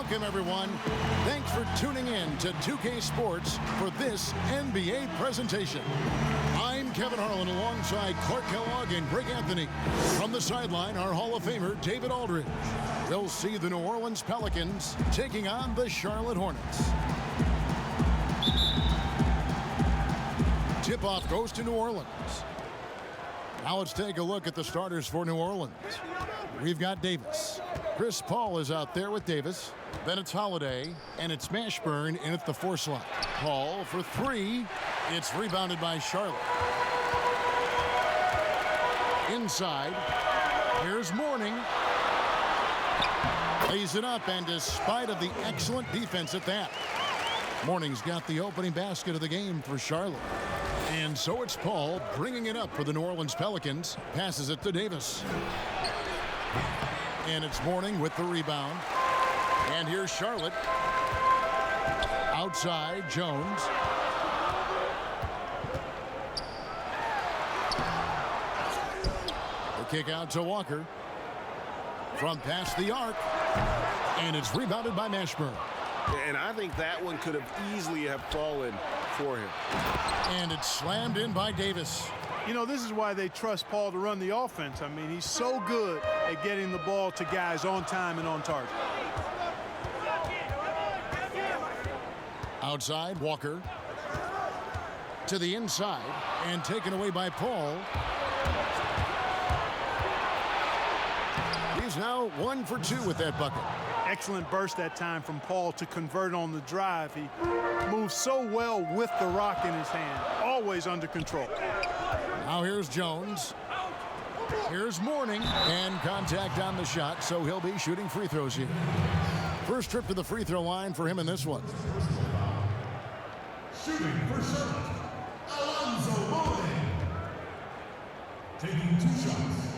Welcome, everyone. Thanks for tuning in to 2K Sports for this NBA presentation. I'm Kevin Harlan alongside Clark Kellogg and Greg Anthony. From the sideline, our Hall of Famer, David Aldridge. We'll see the New Orleans Pelicans taking on the Charlotte Hornets. Tip-off goes to New Orleans. Now let's take a look at the starters for New Orleans. We've got Davis. Chris Paul is out there with Davis. Then it's Holiday, and it's Mashburn in at the 4 slot. Paul for 3. It's rebounded by Charlotte. Inside, here's Mourning. Lays it up, and despite of the excellent defense at that, Mourning's got the opening basket of the game for Charlotte. And so it's Paul bringing it up for the New Orleans Pelicans. Passes it to Davis. And it's Mourning with the rebound. And here's Charlotte. Outside, Jones. The kick out to Walker. From past the arc. And it's rebounded by Mashburn. And I think that one could have easily have fallen for him. And it's slammed in by Davis. You know, this is why they trust Paul to run the offense. I mean, he's so good at getting the ball to guys on time and on target. Outside, Walker. To the inside, and taken away by Paul. He's now 1 for 2 with that bucket. Excellent burst that time from Paul to convert on the drive. He moves so well with the rock in his hand, always under control. Now here's Jones. Here's Mourning, and contact on the shot, so he'll be shooting free throws here. First trip to the free throw line for him in this one. Shooting for Charlotte, Alonzo Mourning. Taking 2 shots.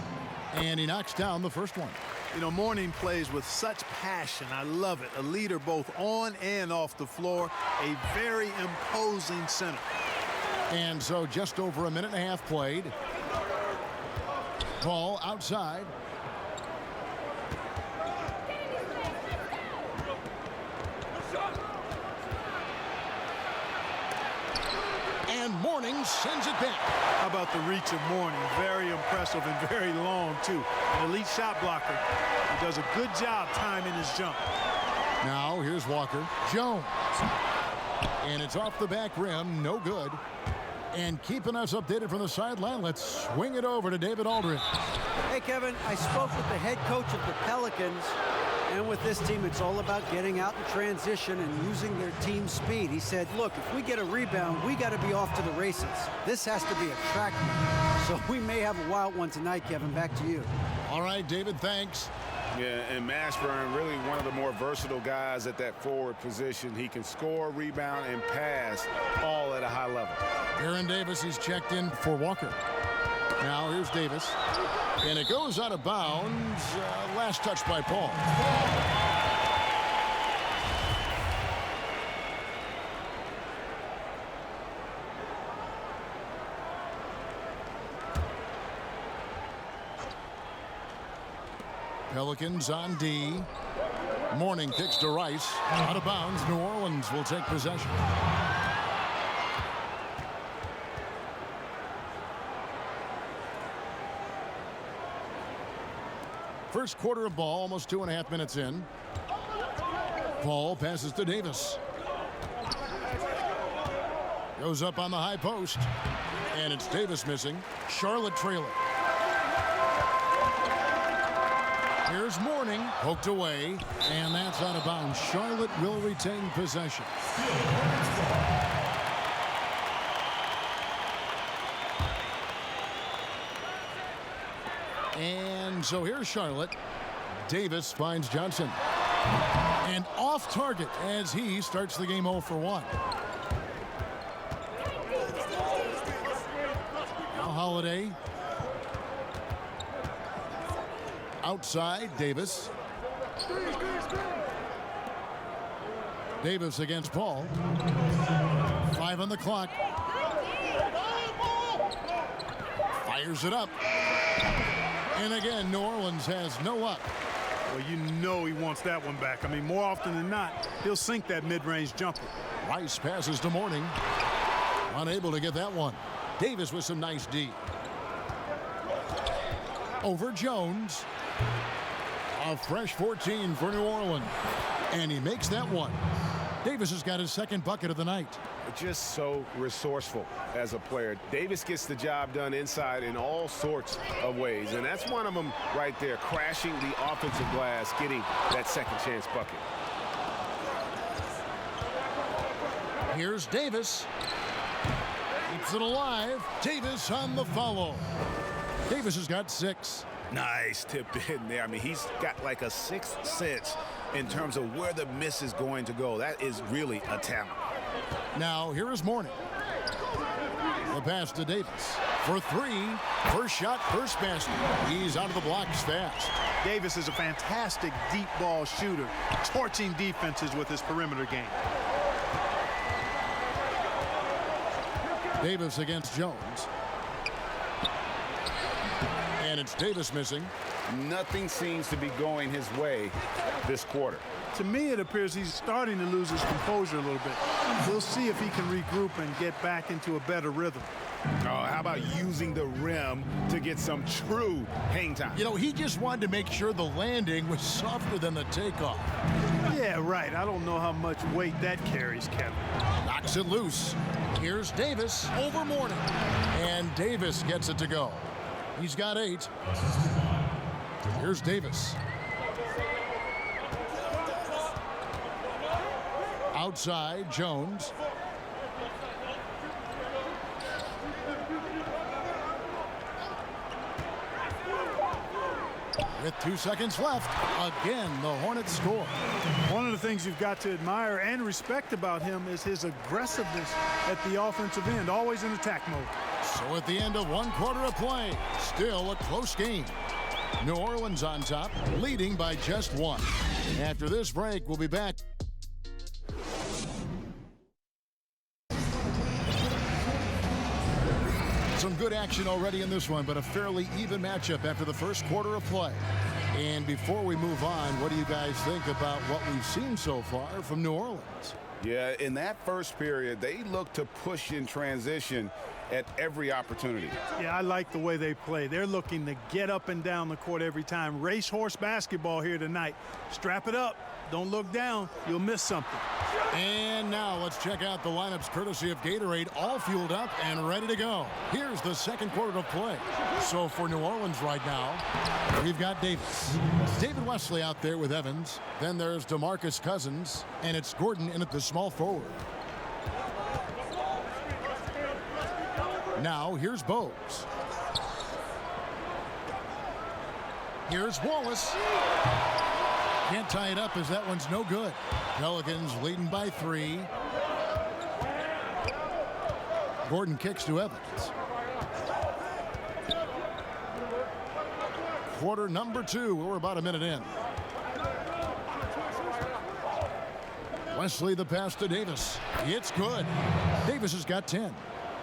And he knocks down the first one. You know, Mourning plays with such passion. I love it. A leader both on and off the floor. A very imposing center. And so just over a minute and a half played. Paul outside. And Mourning sends it back. How about the reach of Mourning? Very impressive and very long, too. An elite shot blocker. He does a good job timing his jump. Now here's Walker. Jones. And it's off the back rim. No good. And keeping us updated from the sideline, let's swing it over to David Aldridge. Hey, Kevin, I spoke with the head coach of the Pelicans. And with this team, it's all about getting out in transition and using their team speed. He said, look, if we get a rebound, we got to be off to the races. This has to be a track meet. So we may have a wild one tonight, Kevin. Back to you. All right, David, thanks. Yeah, and Mashburn, really one of the more versatile guys at that forward position. He can score, rebound, and pass all at a high level. Aaron Davis is checked in for Walker. Now here's Davis. And it goes out of bounds. Last touch by Paul. Pelicans on D. Mourning kicks to Rice. Out of bounds. New Orleans will take possession. First quarter of ball, almost 2.5 minutes in. Paul passes to Davis. Goes up on the high post. And it's Davis missing. Charlotte trailing. Here's Mourning, poked away, and that's out of bounds. Charlotte will retain possession. And so here's Charlotte. Davis finds Johnson. And off target as he starts the game 0 for 1. Now Holiday. Outside, Davis. Davis against Paul. 5 on the clock. Fires it up. And again, New Orleans has no luck. Well, you know he wants that one back. I mean, more often than not, he'll sink that mid-range jumper. Rice passes to Mourning. Unable to get that one. Davis with some nice D. Over Jones. A fresh 14 for New Orleans. And he makes that one. Davis has got his second bucket of the night. Just so resourceful as a player. Davis gets the job done inside in all sorts of ways, and that's one of them right there, crashing the offensive glass, getting that second chance bucket. Here's Davis. Keeps it alive. Davis on the follow. Davis has got 6. Nice tip in there. I mean, he's got like a sixth sense in terms of where the miss is going to go. That is really a talent. Now, here is Mourning. The pass to Davis for 3. First shot, first basket. He's out of the blocks fast. Davis is a fantastic deep ball shooter, torching defenses with his perimeter game. Davis against Jones. And it's Davis missing. Nothing seems to be going his way this quarter. To me, it appears he's starting to lose his composure a little bit. We'll see if he can regroup and get back into a better rhythm. Oh, how about using the rim to get some true hang time? You know, he just wanted to make sure the landing was softer than the takeoff. Yeah, right. I don't know how much weight that carries, Kevin. Knocks it loose. Here's Davis over Mourning. And Davis gets it to go. He's got 8. Here's Davis. Outside, Jones. With 2 seconds left, again, the Hornets score. One of the things you've got to admire and respect about him is his aggressiveness at the offensive end, always in attack mode. So at the end of 1 quarter of play, still a close game. New Orleans on top, leading by just 1. After this break, we'll be back. Some good action already in this one, but a fairly even matchup after the first quarter of play. And before we move on, what do you guys think about what we've seen so far from New Orleans? Yeah, in that first period, they looked to push in transition at every opportunity. Yeah, I like the way they play. They're looking to get up and down the court every time. Racehorse basketball here tonight. Strap it up. Don't look down. You'll miss something. And now let's check out the lineups courtesy of Gatorade, all fueled up and ready to go. Here's the second quarter of play. So for New Orleans right now, we've got Davis. David Wesley out there with Evans. Then there's DeMarcus Cousins, and it's Gordon in at the small forward. Now here's Bogues. Here's Wallace. Can't tie it up as that one's no good. Pelicans leading by 3. Gordon kicks to Evans. Quarter number 2. We're about a minute in. Wesley the pass to Davis. It's good. Davis has got 10.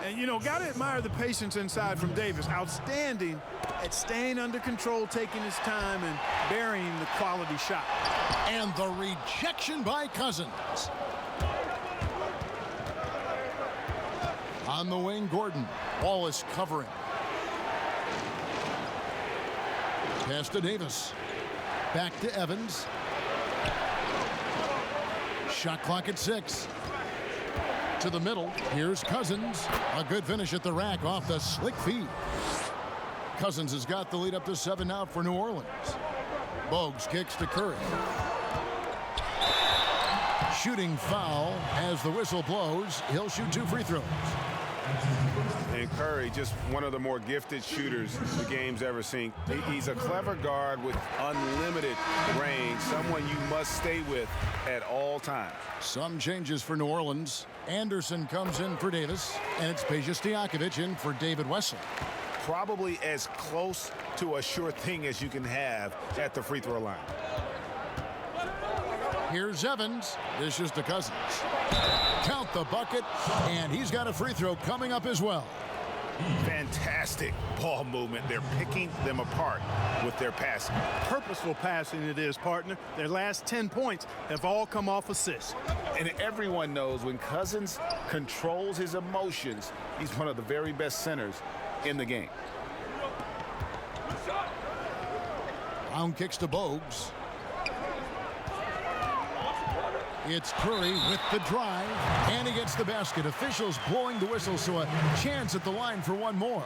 And, you know, got to admire the patience inside from Davis. Outstanding at staying under control, taking his time, and burying the quality shot. And the rejection by Cousins. On the wing, Gordon. Wallace covering. Pass to Davis. Back to Evans. Shot clock at 6. To the middle. Here's Cousins. A good finish at the rack off the slick feed. Cousins has got the lead up to 7 now for New Orleans. Bogues kicks to Curry. Shooting foul as the whistle blows. He'll shoot 2 free throws. And Curry, just one of the more gifted shooters the game's ever seen. He's a clever guard with unlimited range, someone you must stay with at all times. Some changes for New Orleans. Anderson comes in for Davis, and it's Peja Stojakovic in for David Wesley. Probably as close to a sure thing as you can have at the free throw line. Here's Evans. This is to Cousins. Count the bucket, and he's got a free throw coming up as well. Fantastic ball movement. They're picking them apart with their passing. Purposeful passing it is, partner. Their last 10 points have all come off assists. And everyone knows when Cousins controls his emotions, he's one of the very best centers in the game. Brown kicks to Bogues. It's Curry with the drive, and he gets the basket. Officials blowing the whistle, so a chance at the line for one more.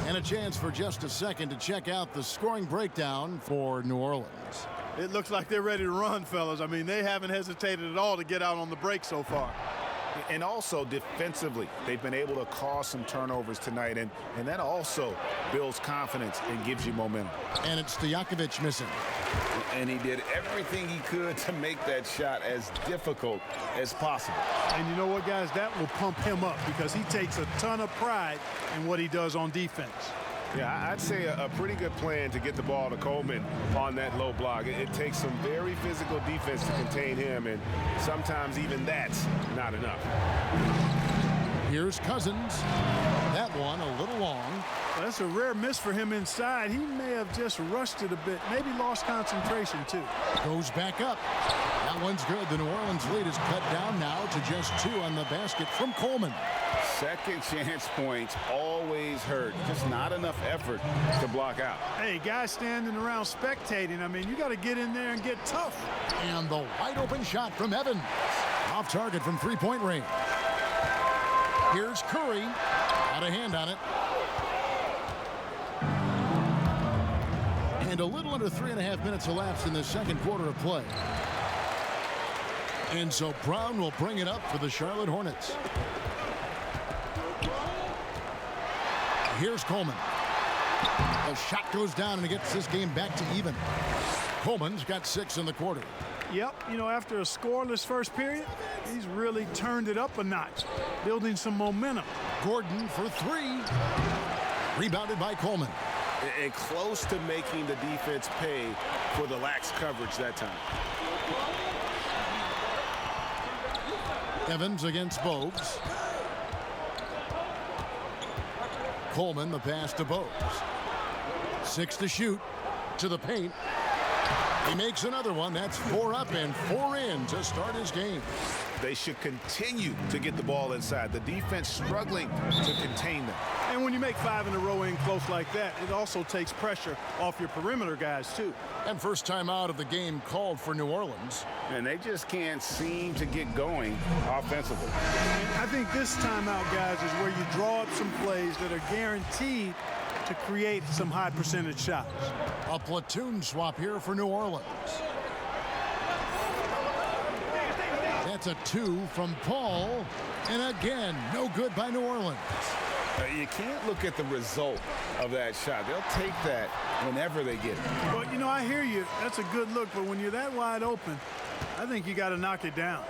And a chance for just a second to check out the scoring breakdown for New Orleans. It looks like they're ready to run, fellas. I mean, they haven't hesitated at all to get out on the break so far. And also defensively, they've been able to cause some turnovers tonight, and that also builds confidence and gives you momentum. And it's Stojakovic missing. And he did everything he could to make that shot as difficult as possible. And you know what, guys? That will pump him up because he takes a ton of pride in what he does on defense. Yeah, I'd say a pretty good plan to get the ball to Coleman on that low block. It takes some very physical defense to contain him, and sometimes even that's not enough. Here's Cousins. That one a little long. That's a rare miss for him inside. He may have just rushed it a bit, maybe lost concentration too. Goes back up. That one's good. The New Orleans lead is cut down now to just 2 on the basket from Coleman. Second chance points always hurt. Just not enough effort to block out. Hey, guys standing around spectating, I mean, you got to get in there and get tough. And the wide open shot from Evans. Off target from 3-point range. Here's Curry. Got a hand on it. And a little under 3.5 minutes elapsed in the second quarter of play. And so Brown will bring it up for the Charlotte Hornets. Here's Coleman. The shot goes down and it gets this game back to even. Coleman's got 6 in the quarter. Yep, you know, after a scoreless first period, he's really turned it up a notch, building some momentum. Gordon for 3. Rebounded by Coleman. And close to making the defense pay for the lax coverage that time. Evans against Bogues. Coleman, the pass to Bogues. 6 to shoot. To the paint. He makes another one. That's 4 up and 4 in to start his game. They should continue to get the ball inside. The defense struggling to contain them. And when you make 5 in a row in close like that, it also takes pressure off your perimeter guys, too. And first time out of the game called for New Orleans. And they just can't seem to get going offensively. And I think this timeout, guys, is where you draw up some plays that are guaranteed to create some high percentage shots. A platoon swap here for New Orleans. That's a 2 from Paul. And again, no good by New Orleans. You can't look at the result of that shot. They'll take that whenever they get it. But, you know, I hear you. That's a good look. But when you're that wide open, I think you got to knock it down.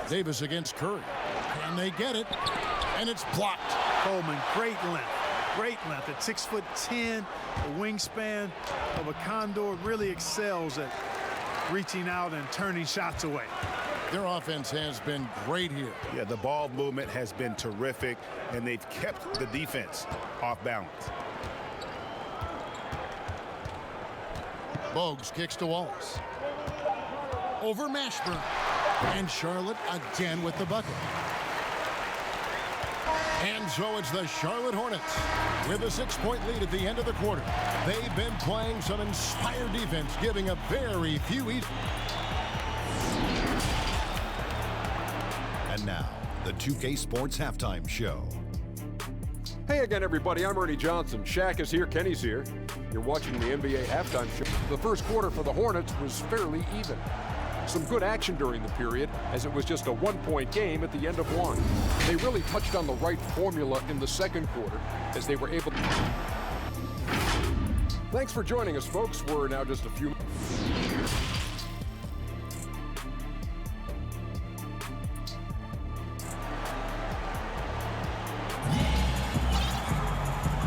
Davis against Curry. And they get it. And it's blocked. Coleman, great length. Great length. At 6'10", the wingspan of a Condor really excels at reaching out and turning shots away. Their offense has been great here. Yeah, the ball movement has been terrific, and they've kept the defense off balance. Bogues kicks to Wallace. Over Mashburn. And Charlotte again with the bucket. And so it's the Charlotte Hornets with a 6-point lead at the end of the quarter. They've been playing some inspired defense, giving a very few easy. And now, the 2K Sports Halftime Show. Hey again, everybody. I'm Ernie Johnson. Shaq is here. Kenny's here. You're watching the NBA Halftime Show. The first quarter for the Hornets was fairly even. Some good action during the period, as it was just a 1-point game at the end of one. They really touched on the right formula in the second quarter, as they were able to... Thanks for joining us, folks. We're now just a few...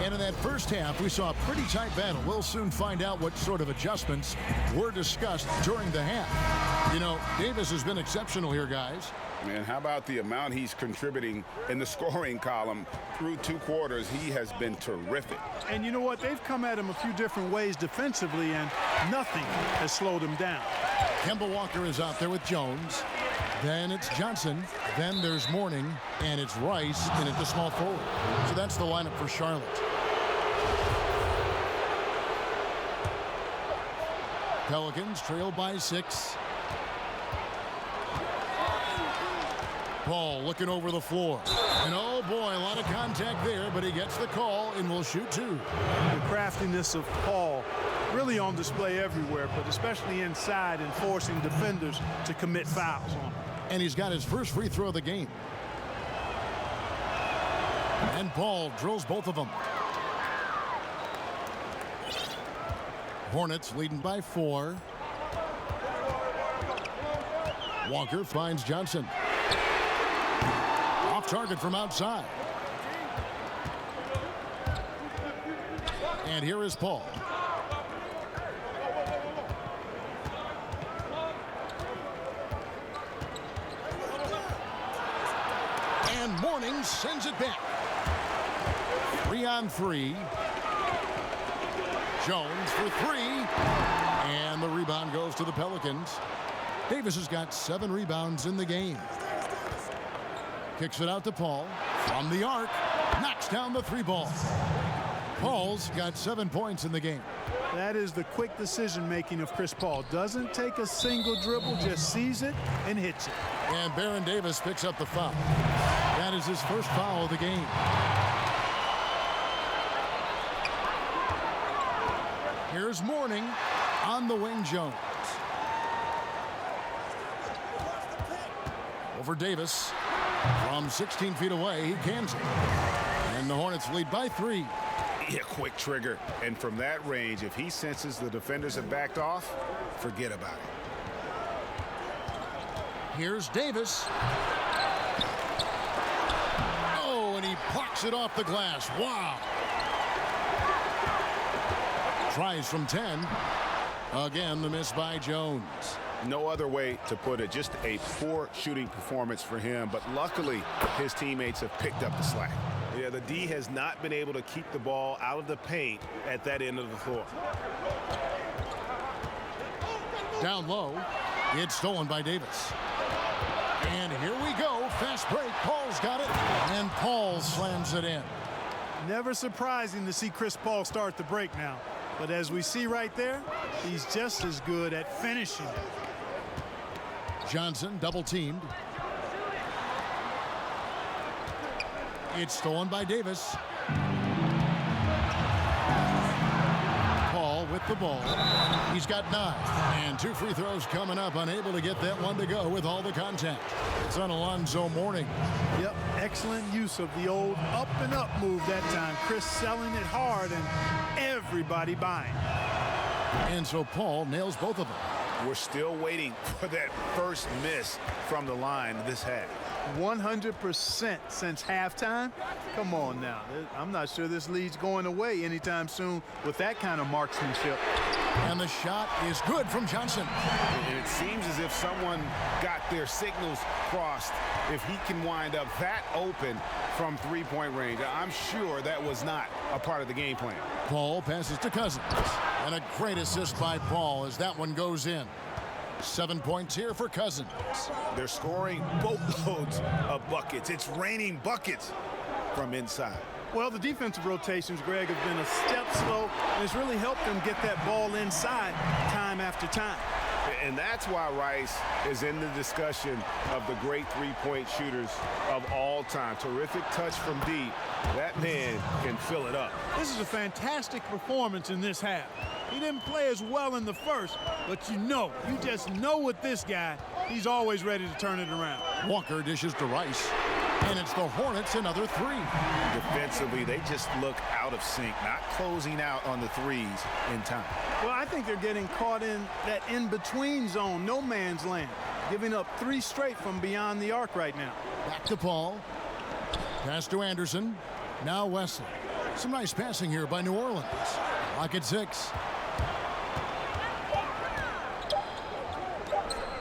And in that first half, we saw a pretty tight battle. We'll soon find out what sort of adjustments were discussed during the half. You know, Davis has been exceptional here, guys. And how about the amount he's contributing in the scoring column through 2 quarters? He has been terrific. And you know what? They've come at him a few different ways defensively, and nothing has slowed him down. Kemba Walker is out there with Jones. Then it's Johnson. Then there's Mourning, and it's Rice in at the small forward. So that's the lineup for Charlotte. Pelicans trail by 6. Paul looking over the floor. And oh boy, a lot of contact there, but he gets the call and will shoot 2. The craftiness of Paul really on display everywhere, but especially inside and forcing defenders to commit fouls on him. And he's got his first free throw of the game. And Paul drills both of them. Hornets leading by 4. Walker finds Johnson. Off target from outside. And here is Paul. And Mourning sends it back. 3-on-3. Jones for 3. And the rebound goes to the Pelicans. Davis has got 7 rebounds in the game. Kicks it out to Paul. From the arc. Knocks down the 3 ball. Paul's got 7 points in the game. That is the quick decision-making of Chris Paul. Doesn't take a single dribble, just sees it and hits it. And Baron Davis picks up the foul. That is his first foul of the game. Here's Mourning on the wing. Jones. Over Davis. From 16 feet away, he cans it. And the Hornets lead by 3. Yeah, quick trigger. And from that range, if he senses the defenders have backed off, forget about it. Here's Davis. Oh, and he plucks it off the glass. Wow. Tries from 10. Again, the miss by Jones. No other way to put it. Just a poor shooting performance for him. But luckily, his teammates have picked up the slack. Yeah, the D has not been able to keep the ball out of the paint at that end of the floor. Down low. It's stolen by Davis. And here we go. Fast break. Paul's got it. And Paul slams it in. Never surprising to see Chris Paul start the break now. But as we see right there, he's just as good at finishing. Johnson double teamed. It's stolen by Davis. Paul with the ball. He's got 9. And 2 free throws coming up. Unable to get that one to go with all the contact. It's on Alonzo Mourning. Yep, excellent use of the old up and up move that time. Chris selling it hard and everybody buying. And so Paul nails both of them. We're still waiting for that first miss from the line this half. 100% since halftime. Come on now. I'm not sure this lead's going away anytime soon with that kind of marksmanship. And the shot is good from Johnson. And it seems as if someone got their signals crossed. If he can wind up that open from 3-point range, I'm sure that was not a part of the game plan. Paul passes to Cousins. And a great assist by Paul as that one goes in. 7 points here for Cousins. They're scoring boatloads of buckets. It's raining buckets from inside. Well, the defensive rotations, Greg, have been a step slow, and it's really helped them get that ball inside time after time. And that's why Rice is in the discussion of the great 3-point shooters of all time. Terrific touch from deep. That man can fill it up. This is a fantastic performance in this half. He didn't play as well in the first, but you just know with this guy, he's always ready to turn it around. Walker dishes to Rice. And it's the Hornets another 3. Defensively, they just look out of sync, not closing out on the threes in time. Well, I think they're getting caught in that in-between zone, no man's land, giving up 3 straight from beyond the arc right now. Back to Paul. Pass to Anderson. Now Wesley. Some nice passing here by New Orleans. Lock at 6.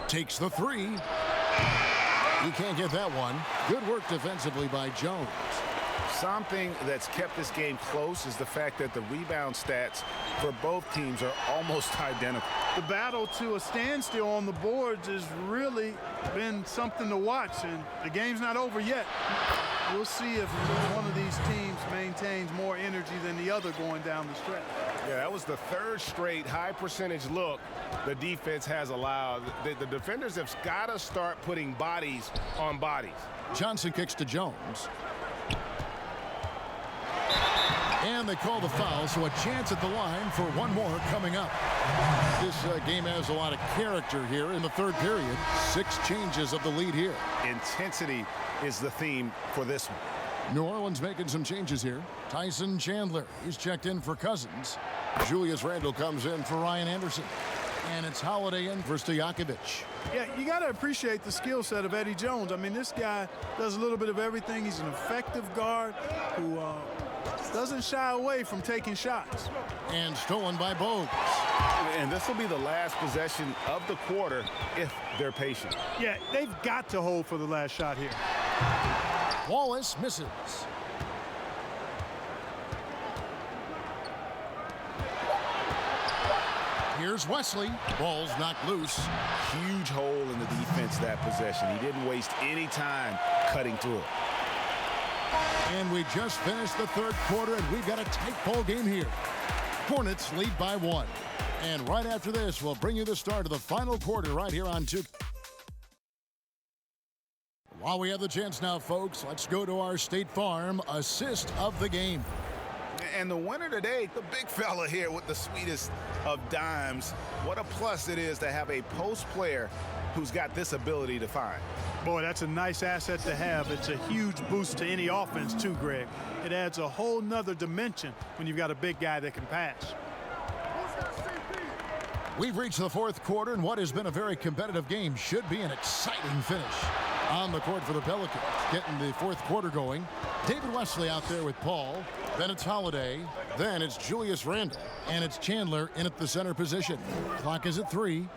Takes the 3. He can't get that one. Good work defensively by Jones. Something that's kept this game close is the fact that the rebound stats for both teams are almost identical. The battle to a standstill on the boards has really been something to watch, and the game's not over yet. We'll see if one of these teams maintains more energy than the other going down the stretch. Yeah, that was the third straight high percentage look the defense has allowed. The defenders have got to start putting bodies on bodies. Johnson kicks to Jones. And they call the foul, so a chance at the line for one more coming up. This game has a lot of character here in the third period. 6 changes of the lead here. Intensity is the theme for this one. New Orleans making some changes here. Tyson Chandler, he's checked in for Cousins. Julius Randle comes in for Ryan Anderson. And it's Holiday in for Stojakovic. Yeah, you got to appreciate the skill set of Eddie Jones. I mean, this guy does a little bit of everything. He's an effective guard who doesn't shy away from taking shots. And stolen by Bogues. And this will be the last possession of the quarter if they're patient. Yeah, they've got to hold for the last shot here. Wallace misses. Here's Wesley. Ball's knocked loose. Huge hole in the defense that possession. He didn't waste any time cutting through it. And we just finished the third quarter, and we've got a tight ball game here. Hornets lead by 1. And right after this, we'll bring you the start of the final quarter right here on 2K. While we have the chance now, folks, let's go to our State Farm assist of the game. And the winner today, the big fella here with the sweetest of dimes. What a plus it is to have a post player who's got this ability to find. Boy, that's a nice asset to have. It's a huge boost to any offense, too, Greg. It adds a whole nother dimension when you've got a big guy that can pass. We've reached the fourth quarter, and what has been a very competitive game should be an exciting finish. On the court for the Pelicans, getting the fourth quarter going. David Wesley out there with Paul. Then it's Holiday. Then it's Julius Randle. And it's Chandler in at the center position. Clock is at 3.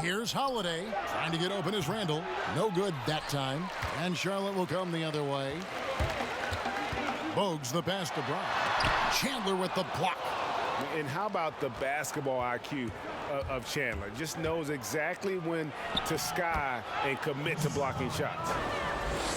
Here's Holiday trying to get open as Randle. No good that time. And Charlotte will come the other way. Bogues the pass to Brown. Chandler with the block. And how about the basketball IQ of Chandler? Just knows exactly when to sky and commit to blocking shots.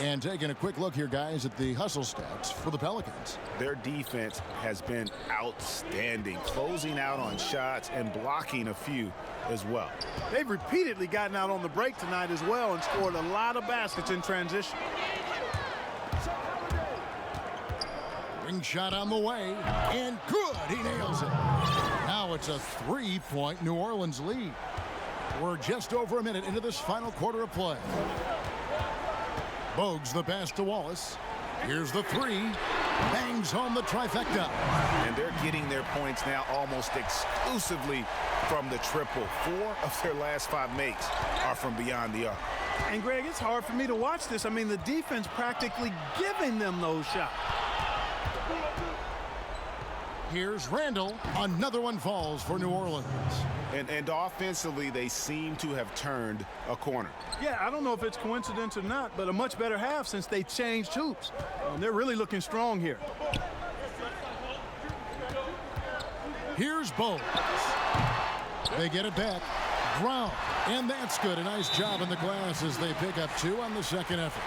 And taking a quick look here, guys, at the hustle stats for the Pelicans. Their defense has been outstanding, closing out on shots and blocking a few as well. They've repeatedly gotten out on the break tonight as well and scored a lot of baskets in transition. Ring shot on the way, and good, he nails it. Now it's a 3-point New Orleans lead. We're just over a minute into this final quarter of play. Bogues the pass to Wallace. Here's the 3. Bangs home the trifecta. And they're getting their points now almost exclusively from the triple. 4 of their last 5 makes are from beyond the arc. And, Greg, it's hard for me to watch this. I mean, the defense practically giving them those shots. Here's Randle. Another one falls for New Orleans. And offensively, they seem to have turned a corner. Yeah, I don't know if it's coincidence or not, but a much better half since they changed hoops. They're really looking strong here. Here's Bogues. They get it back. Brown. And that's good. A nice job in the glass as they pick up 2 on the second effort.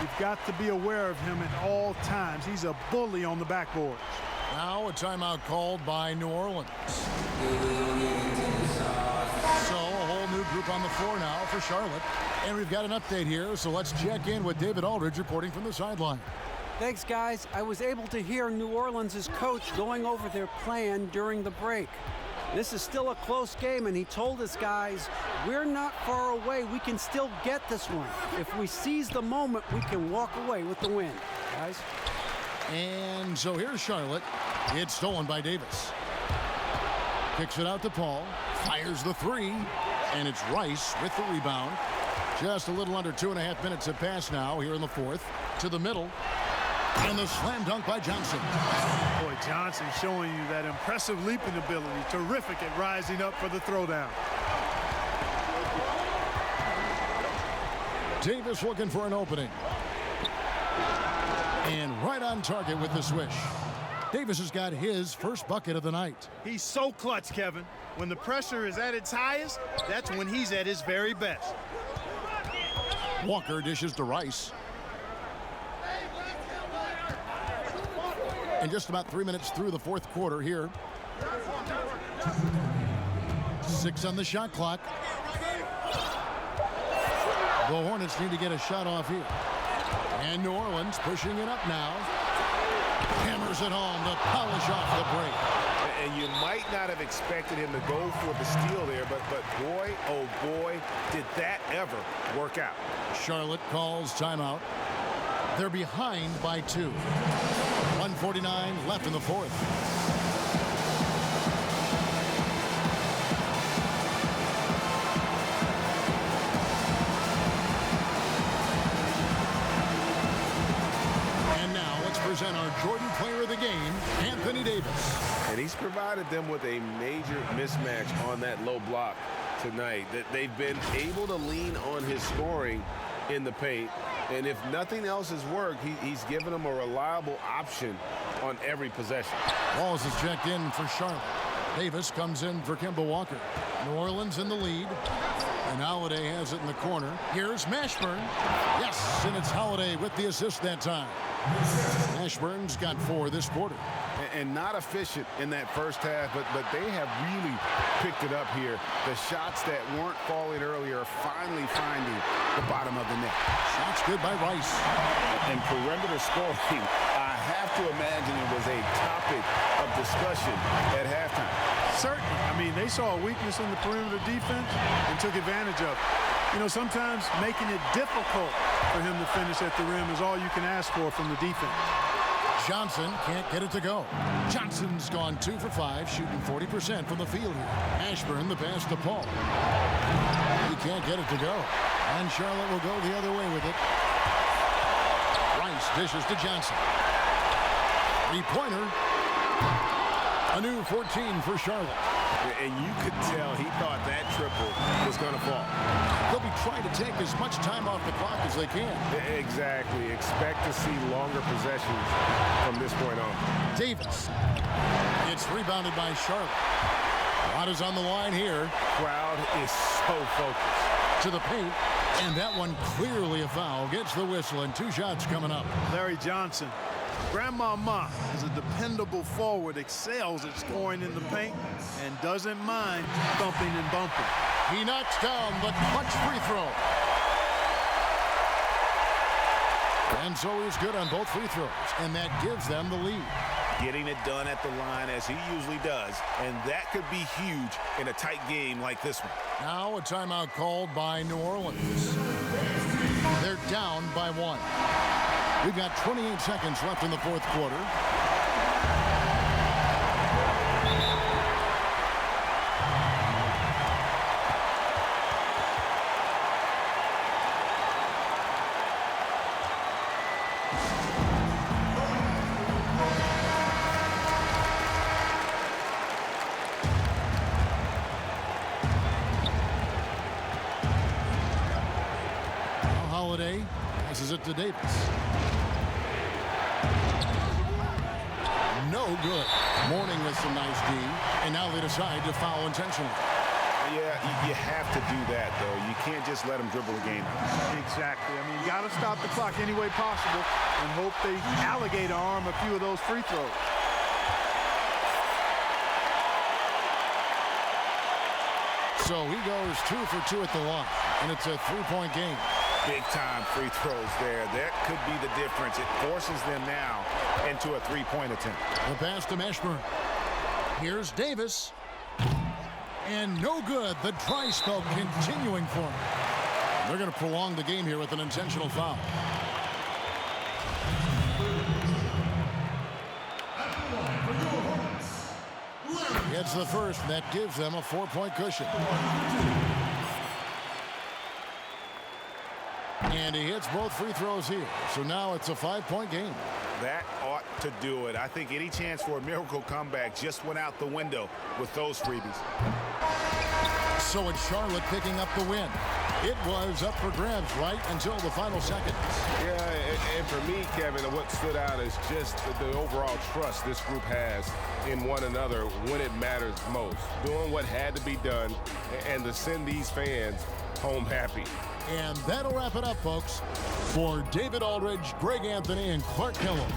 You've got to be aware of him at all times. He's a bully on the backboard. Now a timeout called by New Orleans. So a whole new group on the floor now for Charlotte. And we've got an update here, so let's check in with David Aldridge reporting from the sideline. Thanks, guys. I was able to hear New Orleans' coach going over their plan during the break. This is still a close game, and he told us, guys, we're not far away. We can still get this one. If we seize the moment, we can walk away with the win, guys. And so here's Charlotte. It's stolen by Davis. Kicks it out to Paul. Fires the 3. And it's Rice with the rebound. Just a little under 2.5 minutes have passed now here in the fourth. To the middle. And the slam dunk by Johnson. Boy, Johnson showing you that impressive leaping ability. Terrific at rising up for the throwdown. Davis looking for an opening. And right on target with the swish. Davis has got his first bucket of the night. He's so clutch, Kevin. When the pressure is at its highest, that's when he's at his very best. Walker dishes to Rice. And just about 3 minutes through the fourth quarter here. 6 on the shot clock. The Hornets need to get a shot off here. And New Orleans pushing it up now. Hammers it home to polish off the break. And you might not have expected him to go for the steal there, but boy, oh boy, did that ever work out. Charlotte calls timeout. They're behind by 2. 1:49 left in the fourth. And now let's present our Jordan Player of the Game, Anthony Davis. And he's provided them with a major mismatch on that low block tonight. That they've been able to lean on his scoring in the paint. And if nothing else has worked, he's given them a reliable option on every possession. Walls is checked in for Charlotte. Davis comes in for Kemba Walker. New Orleans in the lead. And Holiday has it in the corner. Here's Mashburn. Yes, and it's Holiday with the assist that time. Mashburn's got 4 this quarter. And not efficient in that first half, but they have really picked it up here. The shots that weren't falling earlier are finally finding the bottom of the net. Shots good by Rice. And perimeter scoring, I have to imagine it was a topic of discussion at halftime. Certainly. I mean, they saw a weakness in the perimeter defense and took advantage of it. You know, sometimes making it difficult for him to finish at the rim is all you can ask for from the defense. Johnson can't get it to go. Johnson's gone 2 for 5, shooting 40% from the field here. Mashburn, the pass to Paul. He can't get it to go. And Charlotte will go the other way with it. Rice dishes to Johnson. 3-pointer. A new 14 for Charlotte. And you could tell he thought that triple was going to fall. They'll be trying to take as much time off the clock as they can. Exactly. Expect to see longer possessions from this point on. Davis. It's rebounded by Charlotte. A lot is on the line here. Crowd is so focused. To the paint. And that one clearly a foul. Gets the whistle and 2 shots coming up. Larry Johnson. Grandmama is a dependable forward, excels at scoring in the paint, and doesn't mind thumping and bumping. He knocks down the clutch free throw. And so he's good on both free throws, and that gives them the lead. Getting it done at the line as he usually does, and that could be huge in a tight game like this one. Now a timeout called by New Orleans. They're down by 1. We've got 28 seconds left in the fourth quarter. Now Holiday passes it to Davis. No good. Mourning with some nice D. And now they decide to foul intentionally. Yeah, you have to do that, though. You can't just let them dribble the game. Exactly. I mean, you got to stop the clock any way possible and hope they alligator arm a few of those free throws. So he goes 2 for 2 at the line, and it's a 3-point game. Big-time free throws there. That could be the difference. It forces them now into a 3-point attempt. The pass to Mashburn. Here's Davis. And no good. The dry spell continuing for him. They're going to prolong the game here with an intentional foul. Gets the first. That gives them a 4-point cushion. And he hits both free throws here. So now it's a 5-point game. That ought to do it. I think any chance for a miracle comeback just went out the window with those freebies. So it's Charlotte picking up the win. It was up for grabs right until the final seconds. Yeah, and for me, Kevin, what stood out is just the overall trust this group has in one another when it matters most. Doing what had to be done and to send these fans home happy. And that'll wrap it up, folks. For David Aldridge, Greg Anthony, and Clark Kellogg,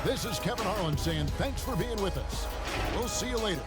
this is Kevin Harlan saying thanks for being with us. We'll see you later.